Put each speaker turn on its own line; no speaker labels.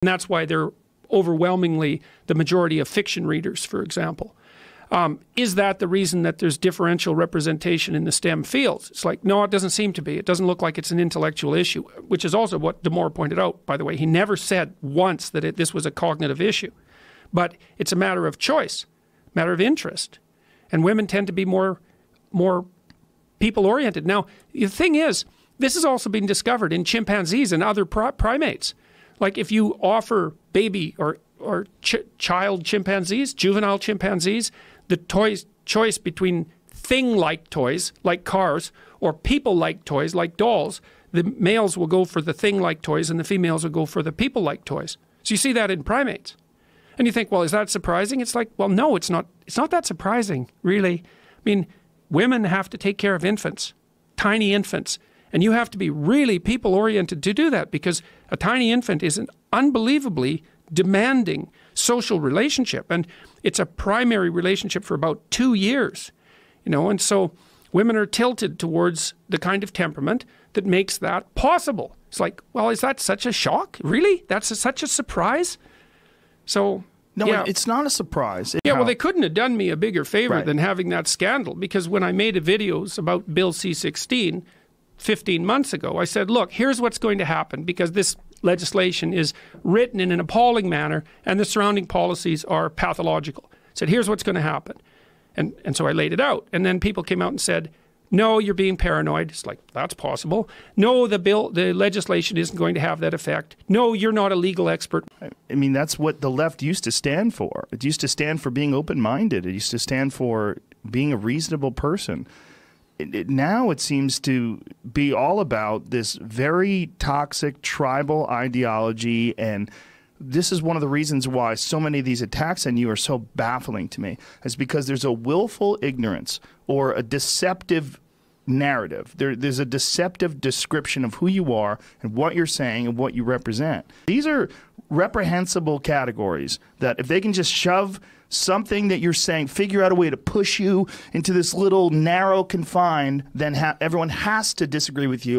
And that's why they're overwhelmingly the majority of fiction readers, for example. Is that the reason that there's differential representation in the STEM fields? It's like, no, it doesn't seem to be. It doesn't look like it's an intellectual issue, which is also what Damore pointed out, by the way. He never said once that this was a cognitive issue. But it's a matter of choice, matter of interest. And women tend to be more people-oriented. Now, the thing is, this has also been discovered in chimpanzees and other primates. Like if you offer baby or child chimpanzees, juvenile chimpanzees, the choice between thing-like toys, like cars, or people-like toys, like dolls, the males will go for the thing-like toys and the females will go for the people-like toys. So you see that in primates. And you think, well, is that surprising? It's like, well, no, it's not. It's not that surprising, really. I mean, women have to take care of infants, tiny infants. And you have to be really people-oriented to do that, because a tiny infant is an unbelievably demanding social relationship. And it's a primary relationship for about 2 years, you know. And so women are tilted towards the kind of temperament that makes that possible. It's like, well, is that such a shock? Really? That's such a surprise? So...
No,
yeah.
It's not a surprise.
Yeah, well, they couldn't have done me a bigger favor than having that scandal, because when I made videos about Bill C-16 15 months ago, I said, look, here's what's going to happen, because this legislation is written in an appalling manner and the surrounding policies are pathological. I said, here's what's going to happen. And so I laid it out. And then people came out and said, no, you're being paranoid. It's like, that's possible. No, the legislation isn't going to have that effect. No, you're not a legal expert.
I mean, that's what the left used to stand for. It used to stand for being open-minded. It used to stand for being a reasonable person. Now it seems to be all about this very toxic tribal ideology, and this is one of the reasons why so many of these attacks on you are so baffling to me, is because there's a willful ignorance or a deceptive narrative. There's a deceptive description of who you are and what you're saying and what you represent. These are reprehensible categories that if they can just shove something that you're saying, figure out a way to push you into this little narrow confine, then everyone has to disagree with you.